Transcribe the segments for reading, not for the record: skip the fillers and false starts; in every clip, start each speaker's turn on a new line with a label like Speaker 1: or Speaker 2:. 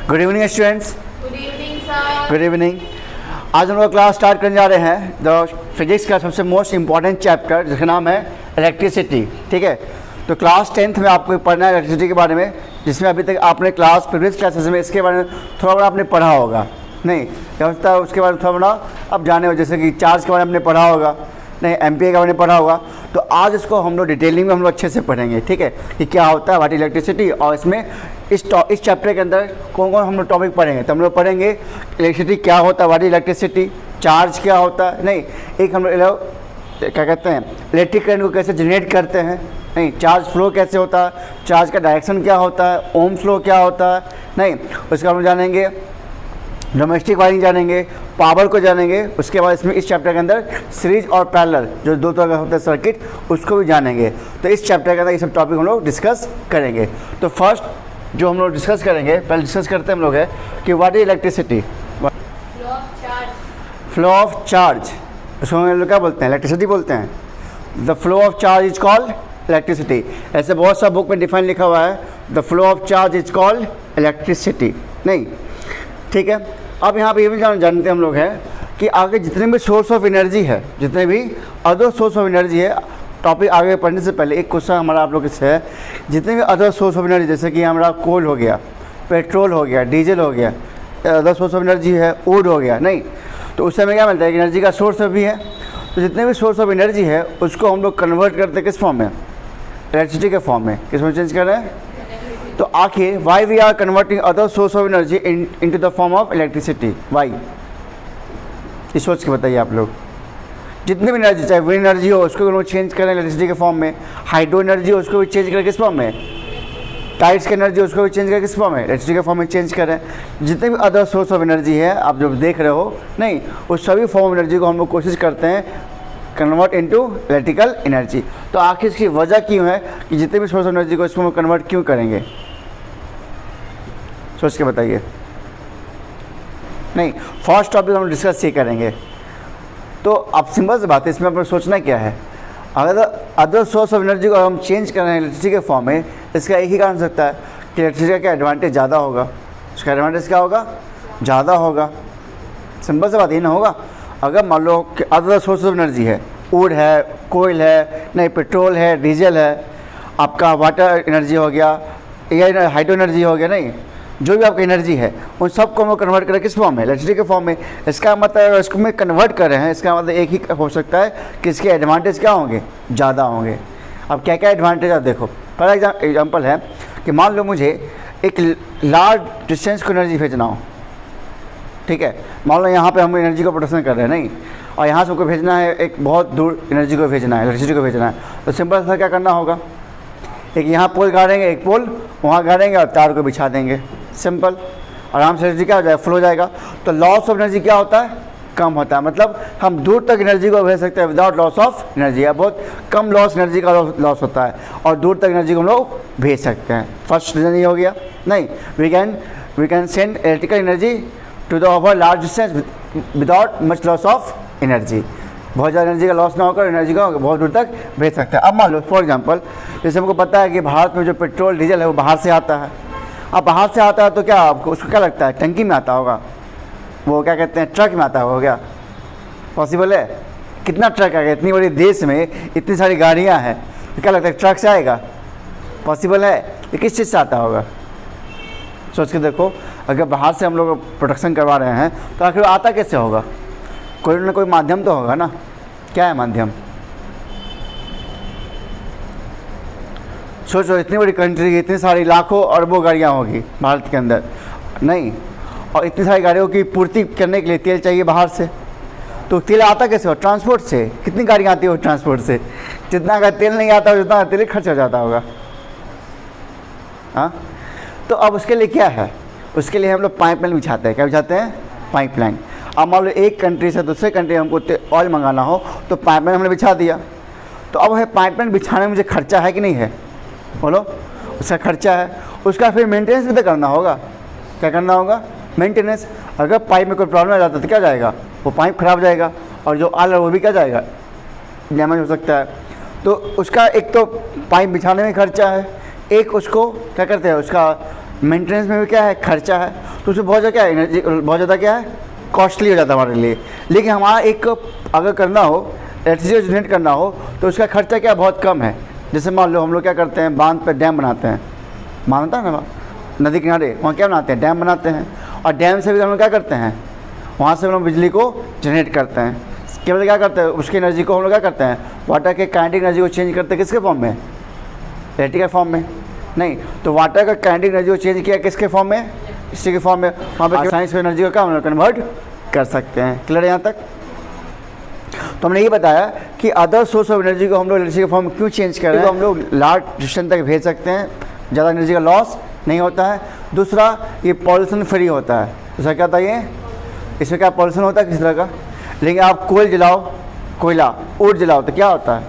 Speaker 1: Good evening students.
Speaker 2: Good evening sir.
Speaker 1: Good evening. आज हम लोग क्लास स्टार्ट करने जा रहे हैं द फिजिक्स का सबसे मोस्ट इंपॉर्टेंट चैप्टर जिसका नाम है इलेक्ट्रिसिटी। ठीक है, तो क्लास 10th में आपको पढ़ना है इलेक्ट्रिसिटी के बारे में, जिसमें अभी तक आपने प्रीवियस क्लासेस में इसके बारे में थोड़ा बड़ा आपने पढ़ा होगा। नहीं क्या होता है उसके बारे में थोड़ा बड़ा अब जाने हो, जैसे कि चार्ज के बारे में आपने पढ़ा होगा, नहीं एम्पियर के बारे में पढ़ा होगा। तो आज इसको हम लोग डिटेलिंग में हम लोग अच्छे से पढ़ेंगे। ठीक है, कि क्या होता है व्हाट इलेक्ट्रिसिटी, और इसमें इस चैप्टर के अंदर कौन कौन हम लोग टॉपिक पढ़ेंगे। तो हम लोग पढ़ेंगे इलेक्ट्रिसिटी क्या होता है, व्हाट इलेक्ट्रिसिटी, चार्ज क्या होता है, नहीं एक हम लोग क्या कहते हैं इलेक्ट्रिक करंट को कैसे जनरेट करते हैं, नहीं चार्ज फ्लो कैसे होता है, चार्ज का डायरेक्शन क्या होता है, ओम फ्लो क्या होता है, नहीं उसका हम जानेंगे, डोमेस्टिक वायरिंग जानेंगे, पावर को जानेंगे। उसके बाद इसमें इस चैप्टर के अंदर सीरीज और पैरेलल जो दो तरह का होता है सर्किट, उसको भी जानेंगे। तो इस चैप्टर के अंदर ये सब टॉपिक हम लोग डिस्कस करेंगे। तो फर्स्ट जो हम लोग डिस्कस करेंगे, पहले डिस्कस करते हैं हम लोग है कि what is electricity. Flow of charge, उसको हम लोग क्या बोलते हैं, इलेक्ट्रिसिटी बोलते हैं। The flow of charge is called electricity. ऐसे बहुत सा बुक में डिफाइन लिखा हुआ है, the flow of charge is called electricity. नहीं ठीक है, अब यहाँ पे ये भी जानते हैं हम लोग हैं कि आगे जितने भी सोर्स ऑफ एनर्जी है, जितने भी अदर सोर्स ऑफ एनर्जी है, टॉपिक आगे पढ़ने से पहले एक क्वेश्चन हमारा आप लोग से है, जितने भी अदर सोर्स ऑफ एनर्जी जैसे कि हमारा कोल हो गया, पेट्रोल हो गया, डीजल हो गया, अदर सोर्स ऑफ एनर्जी है, वुड हो गया, नहीं तो उस समय क्या मिलता है कि एनर्जी का सोर्स भी है। तो जितने भी सोर्स ऑफ एनर्जी है उसको हम लोग कन्वर्ट करते हैं किस फॉर्म में, इलेक्ट्रिसिटी के फॉर्म में। किस में चेंज कर रहे हैं, तो आखिर why we are converting other source of energy into the form of electricity, why, ये सोच के बताइए आप लोग। जितनी भी एनर्जी, चाहे विंड एनर्जी हो उसको भी लोग चेंज करें इलेक्ट्रिसिटी के फॉर्म में, हाइड्रो एनर्जी हो उसको भी चेंज करें किस फॉर्म में, टाइड्स की एनर्जी उसको भी चेंज करें किस फॉर्म में, इलेक्ट्रिसिटी के फॉर्म में चेंज करें। जितने भी अदर सोर्स ऑफ एनर्जी है आप जो देख रहे हो, नहीं उस सभी फॉर्म ऑफ एनर्जी को हम लोग कोशिश करते हैं कन्वर्ट इनटू इलेक्ट्रिकल एनर्जी। तो आखिर इसकी वजह क्यों है कि जितने भी सोर्स ऑफ एनर्जी को इसको कन्वर्ट क्यों करेंगे, सोच के बताइए। नहीं फर्स्ट टॉपिक हम डिस्कस ये करेंगे। तो अब सिंपल सी बात है, इसमें अपना सोचना क्या है, अगर अदर सोर्स ऑफ एनर्जी को हम चेंज कर रहे हैं इलेक्ट्रिसिटी के फॉर्म में, इसका एक ही कारण सकता है कि इलेक्ट्रिसिटी का क्या एडवांटेज ज़्यादा होगा, उसका एडवांटेज क्या होगा, ज़्यादा होगा। सिंपल सी बात ये ना होगा, अगर मान लो कि अदर सोर्स ऑफ एनर्जी है, वुड है, कोयल है, नहीं पेट्रोल है, डीजल है, आपका वाटर एनर्जी हो गया या हाइड्रो एनर्जी हो गया, नहीं जो भी आपकी एनर्जी है उन सबको हम लोग कन्वर्ट करें किस फॉर्म में, इलेक्ट्रिसिटी के फॉर्म में। इसका मतलब इसको में कन्वर्ट कर रहे हैं, इसका मतलब एक ही हो सकता है कि इसके एडवांटेज क्या होंगे, ज़्यादा होंगे। अब क्या क्या एडवांटेज आप देखो। पहला एग्जांपल है कि मान लो मुझे एक लार्ज डिस्टेंस को एनर्जी भेजना हो, ठीक है, मान लो यहाँ पे हम एनर्जी को प्रोडक्शन कर रहे हैं, नहीं और यहाँ से हमको भेजना है एक बहुत दूर एनर्जी को भेजना है, इलेक्ट्रिसिटी को भेजना है। तो सिंपल सा क्या करना होगा, एक यहाँ पोल गाड़ेंगे, एक पोल वहाँ गाड़ेंगे और तार को बिछा देंगे, सिंपल, आराम से एनर्जी क्या हो जाएगा, फ्लो जाएगा। तो लॉस ऑफ एनर्जी क्या होता है, कम होता है। मतलब हम दूर तक एनर्जी को भेज सकते हैं विदाउट लॉस ऑफ एनर्जी, या बहुत कम लॉस एनर्जी का लॉस होता है और दूर तक एनर्जी को हम लोग भेज सकते हैं। फर्स्ट रीजन ये हो गया। नहीं we can send electrical energy to the over large distance without much loss of energy, बहुत ज़्यादा एनर्जी का लॉस ना होकर एनर्जी को बहुत दूर तक भेज सकते हैं। अब मान लो फॉर एग्जांपल, जैसे हमको पता है कि भारत में जो पेट्रोल डीजल है वो बाहर से आता है। अब बाहर से आता है तो क्या आपको उसको क्या लगता है, टंकी में आता होगा, वो क्या कहते हैं ट्रक में आता होगा, क्या पॉसिबल है, कितना ट्रक आएगा, इतनी बड़ी देश में इतनी सारी गाड़ियाँ हैं, तो क्या लगता है ट्रक से आएगा, पॉसिबल है, ये किस चीज़ से आता होगा, सोच के देखो। अगर बाहर से हम लोग प्रोडक्शन करवा रहे हैं तो आखिर आता कैसे होगा, कोई ना कोई माध्यम तो होगा ना। क्या है माध्यम, सोचो इतनी बड़ी कंट्री, इतनी सारी लाखों अरबों गाड़ियाँ होगी भारत के अंदर, नहीं और इतनी सारी गाड़ियों की पूर्ति करने के लिए तेल चाहिए बाहर से, तो तेल आता कैसे हो, ट्रांसपोर्ट से। कितनी गाड़ियाँ आती हो ट्रांसपोर्ट से, जितना का तेल नहीं आता उतना तेल खर्च हो जाता होगा। हाँ, तो अब उसके लिए क्या है, उसके लिए हम लोग पाइपलाइन बिछाते हैं। क्या बिछाते हैं, पाइपलाइन। अब मान लो एक कंट्री से दूसरे कंट्री हमको ऑयल मंगाना हो तो पाइपलाइन हमने बिछा दिया। तो अब है पाइपलाइन बिछाने में मुझे खर्चा है कि नहीं है, बोलो, उसका खर्चा है, उसका फिर मेंटेनेंस भी तो करना होगा। क्या करना होगा, मेंटेनेंस। अगर पाइप में कोई प्रॉब्लम आ जाता तो क्या जाएगा, वो पाइप खराब जाएगा और जो आल है वो भी क्या जाएगा, डैमेज हो सकता है। तो उसका एक तो पाइप बिछाने में खर्चा है, एक उसको क्या करते हैं, उसका मेंटेनेंस में भी क्या है, खर्चा है। तो उसमें बहुत ज़्यादा क्या है, एनर्जी बहुत ज़्यादा क्या है, कॉस्टली हो जाता है हमारे लिए। लेकिन हमारा एक अगर करना हो, इलेक्ट्रिसिटी जनरेट करना हो, तो उसका खर्चा क्या बहुत कम है। जैसे मान लो हम लोग क्या करते हैं, बांध पे डैम बनाते हैं, मानता है ना, नदी किनारे वहाँ क्या बनाते हैं, डैम बनाते हैं। और डैम से भी हम लोग क्या करते हैं, वहाँ से हम लोग बिजली को जनरेट करते हैं। केवल क्या करते हैं, उसकी एनर्जी को हम लोग क्या करते हैं, वाटर के काइनेटिक एनर्जी को चेंज करते हैं किसके फॉर्म में, इलेक्ट्रिकल फॉर्म में। नहीं, तो वाटर का काइनेटिक एनर्जी को चेंज किया किसके फॉर्म में, इसी के फॉर्म में। वहाँ पर साइंस को एनर्जी को क्या हम लोग कन्वर्ट कर सकते हैं। क्लियर है यहाँ तक? तो हमने ये बताया कि अदर सोर्स ऑफ एनर्जी को हम लोग एनर्जी के फॉर्म में क्यों चेंज कर रहे हैं। तो हम लोग लार्ज डिस्टेंस तक भेज सकते हैं, ज़्यादा एनर्जी का लॉस नहीं होता है। दूसरा, ये पॉल्यूशन फ्री होता है। दूसरा क्या होता है, ये इसमें क्या पॉल्यूशन होता है किसी तरह का। लेकिन आप कोयल जलाओ, कोयला ऊर्जा जलाओ तो क्या होता है,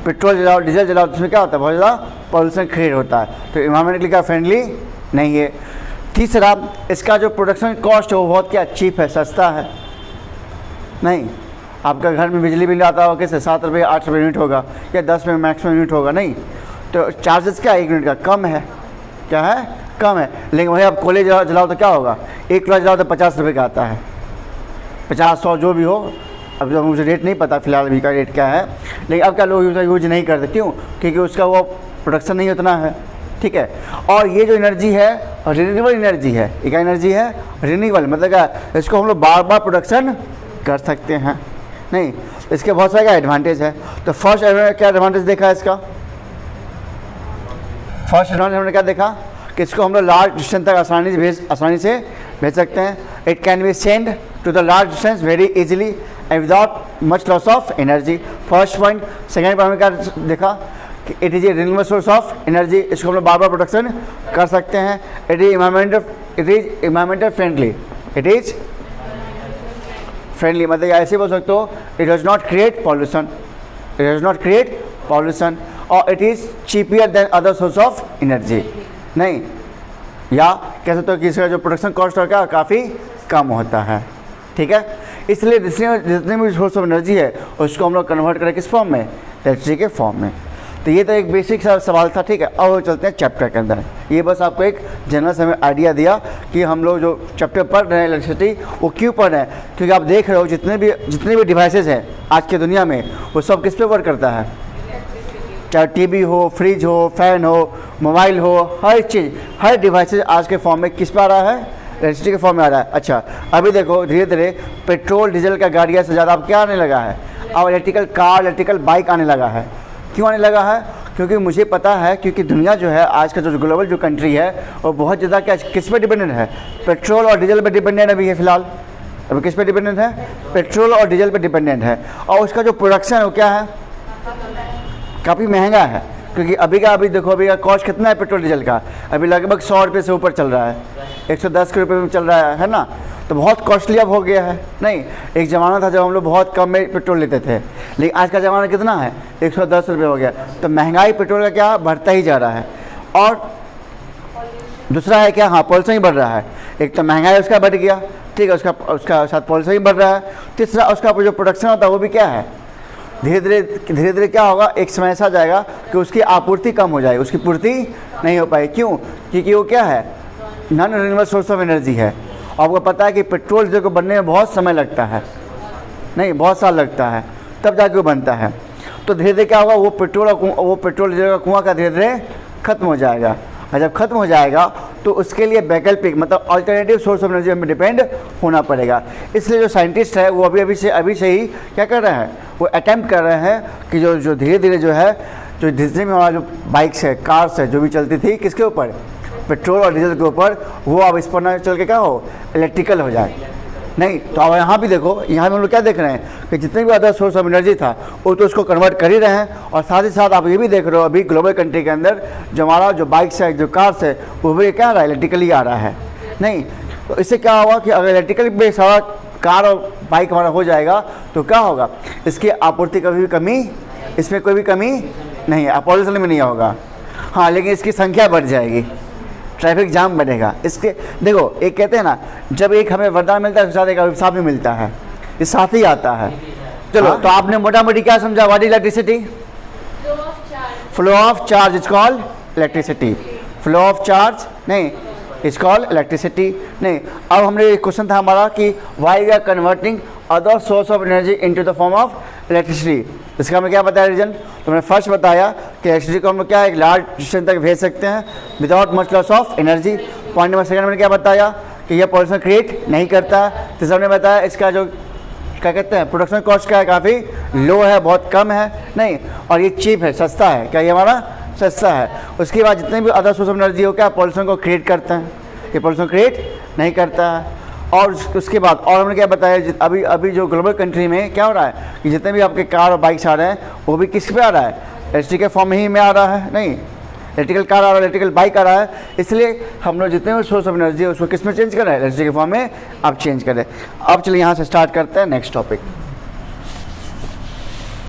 Speaker 1: पेट्रोल जलाओ, डीजल जलाओ, तो उसमें क्या होता है, बहुत ज़्यादा पॉल्यूशन क्रिएट होता है। तो इन्वायरमेंटली क्या फ्रेंडली नहीं है। तीसरा, इसका जो प्रोडक्शन कॉस्ट है वो बहुत क्या चीप है, सस्ता है। नहीं, आपका घर में बिजली बिल आता होगा कैसे, 7 रुपये 8 रुपये यूनिट होगा, या 10 रुपये मैक्सिमम यूनिट होगा। नहीं, तो चार्जेस क्या 1 यूनिट का कम है, क्या है, कम है। लेकिन वही आप कोयले जलाओ तो क्या होगा, 1 किलो जलाओ तो 50 रुपये का आता है, 50-100 जो भी हो। अब जो मुझे रेट नहीं पता फिलहाल अभी का रेट क्या है, लेकिन अब क्या लोग उसका यूज नहीं करते, क्यों, क्योंकि उसका वो प्रोडक्शन नहीं उतना है। ठीक है। और ये जो एनर्जी है रिन्यूएबल एनर्जी है, ये क्या एनर्जी है, रिन्यूएबल, मतलब क्या, इसको हम लोग बार बार प्रोडक्शन कर सकते हैं। नहीं, इसके बहुत सारे क्या एडवांटेज है। तो फर्स्ट क्या एडवांटेज देखा है इसका, फर्स्ट एडवांटेज हमने क्या देखा कि इसको हम लोग लार्ज डिस्टेंस तक आसानी से भेज सकते हैं। It can be send to the large distance very easily and without much loss of energy. First point. Second point में क्या देखा कि it is a renewable source of energy, इसको हम लोग बार बार प्रोडक्शन कर सकते हैं। It is environmental friendly, it is friendly, मतलब ऐसे बोल सकते हो, it does not create pollution, it does not create pollution, और it is चीपियर then other source of energy. नहीं, या कह सकते हो कि इसका जो प्रोडक्शन कॉस्ट है क्या काफ़ी कम होता है। ठीक है, इसलिए जितने भी सोर्स ऑफ एनर्जी है उसको हम लोग कन्वर्ट करें किस फॉर्म में, इलेक्ट्रिसिटी के फॉर्म में। तो ये तो एक बेसिक सा सवाल था। ठीक है, अब चलते हैं चैप्टर के अंदर। ये बस आपको एक जनरल समय आइडिया दिया कि हम लोग जो चैप्टर पढ़ रहे हैं इलेक्ट्रिसिटी, वो क्यों पढ़ रहे हैं, क्योंकि आप देख रहे हो जितने भी डिवाइसेस हैं आज की दुनिया में, वो सब किस पे वर्क करता है, चाहे टीवी हो, फ्रिज हो, फैन हो, मोबाइल हो, हर चीज़, हर डिवाइसेस आज के फॉर्म में किस पे आ रहा है, इलेक्ट्रिसिटी के फॉर्म में आ रहा है। अच्छा, अभी देखो धीरे धीरे पेट्रोल डीजल का गाड़ियाँ से ज़्यादा अब क्या आने लगा है, अब इलेक्ट्रिकल कार, इलेक्ट्रिकल बाइक आने लगा है। क्यों आने लगा है, क्योंकि मुझे पता है, क्योंकि दुनिया जो है आज का जो ग्लोबल जो कंट्री है वो बहुत ज़्यादा क्या किस पे डिपेंडेंट है, पेट्रोल और डीजल पे डिपेंडेंट अभी है फिलहाल। अभी किस पे डिपेंडेंट है, पेट्रोल और डीजल पे डिपेंडेंट है। और उसका जो प्रोडक्शन है वो क्या है, काफ़ी महंगा है। क्योंकि अभी देखो, अभी का कॉस्ट कितना है पेट्रोल डीजल का, अभी लगभग 100 रुपये से ऊपर चल रहा है, 110 रुपये में चल रहा है ना। तो बहुत कॉस्टली अब हो गया है। नहीं, एक ज़माना था जब हम लोग बहुत कम में पेट्रोल लेते थे, लेकिन आज का ज़माना कितना है, 110 रुपये हो गया। तो महंगाई पेट्रोल का क्या बढ़ता ही जा रहा है। और दूसरा है क्या, हाँ, पॉल्यूशन ही बढ़ रहा है। एक तो महंगाई उसका बढ़ गया, ठीक है, उसका साथ पॉल्यूशन ही बढ़ रहा है। तीसरा, उसका जो प्रोडक्शन होता है वो भी क्या है, धीरे धीरे क्या होगा, एक समय ऐसा जाएगा कि उसकी आपूर्ति कम हो जाएगी, उसकी पूर्ति नहीं हो पाएगी। क्यों, क्योंकि वो क्या है, non renewable source of energy है। आपको पता है कि पेट्रोल डीजल को बनने में बहुत समय लगता है, नहीं, बहुत साल लगता है, तब जाके वो बनता है। तो धीरे धीरे क्या होगा, वो पेट्रोल डीजल का कुआं का धीरे धीरे खत्म हो जाएगा। और जब खत्म हो जाएगा तो उसके लिए वैकल्पिक, मतलब अल्टरनेटिव सोर्स ऑफ एनर्जी में डिपेंड होना पड़ेगा। इसलिए जो साइंटिस्ट है वो अभी से ही क्या कर रहे हैं, वो अटैम्प्ट कर रहे हैं कि जो धीरे धीरे जो है, जो जितने भी हमारा जो बाइक्स है, कार्स है, जो भी चलती थी किसके ऊपर, पेट्रोल और डीजल के ऊपर, वो अब इस पर ना चल के क्या हो, इलेक्ट्रिकल हो जाए। नहीं, तो अब यहाँ भी देखो, यहाँ में हम लोग क्या देख रहे हैं कि जितने भी अदर सोर्स ऑफ एनर्जी था वो तो उसको कन्वर्ट कर ही रहे हैं। और साथ ही साथ आप ये भी देख रहे हो अभी ग्लोबल कंट्री के अंदर जो हमारा जो बाइक्स है, जो कार्स है, वो भी क्या आ रहा है, इलेक्ट्रिकली आ रहा है। नहीं, तो इससे क्या होगा कि अगर इलेक्ट्रिकल पे सारा कार और बाइक हमारा हो जाएगा तो क्या होगा, इसकी आपूर्ति कभी भी कमी, इसमें कोई भी कमी नहीं है, पॉल्यूशन में नहीं होगा। हाँ, लेकिन इसकी संख्या बढ़ जाएगी, ट्रैफिक जाम बनेगा। इसके देखो, एक कहते हैं ना, जब एक हमें वरदान मिलता है उसके साथ एक अभिशाप भी मिलता है, ये साथ ही आता है। चलो, तो आपने मोटा मोटी क्या समझा, what is electricity, flow of charge is called electricity. Flow of charge नहीं, इज कॉल्ड इलेक्ट्रिसिटी। नहीं, अब हमने क्वेश्चन था हमारा कि why we are converting other source of energy into the form of electricity. इसका हमने क्या बताया रीजन, तो मैंने फर्स्ट बताया कि इलेक्ट्रिसिटी को हम लोग क्या एक लार्ज डिस्टेंस तक भेज सकते हैं without much loss of energy. Point number second मैंने क्या बताया कि यह पॉल्यूशन क्रिएट नहीं करता। तीसरा हमने बताया इसका जो क्या कहते हैं प्रोडक्शन कॉस्ट का है काफ़ी लो है, बहुत कम है, नहीं, और ये चीप है, सस्ता है। क्या ये हमारा सस्ता है। उसके बाद जितने भी अदर सोर्स ऑफ एनर्जी हो क्या पॉल्यूशन को क्रिएट करते हैं, ये पॉल्यूशन क्रिएट नहीं करता है। और उसके बाद और हमने क्या बताया, अभी जो ग्लोबल कंट्री में क्या हो रहा है कि जितने भी आपके कार और बाइक्स आ रहे हैं वो भी किस पे आ रहा है, इलेक्ट्रिक के फॉर्म ही में आ रहा है। नहीं, इलेक्ट्रिकल कार आ रहा है, इलेक्ट्रिकल बाइक आ रहा है, इसलिए हम लोग जितने भी सोर्स ऑफ एनर्जी है उसको किस में चेंज कर रहे हैं, इलेक्ट्रिक के फॉर्म में आप चेंज करें। अब चलिए यहाँ से स्टार्ट करते हैं नेक्स्ट टॉपिक।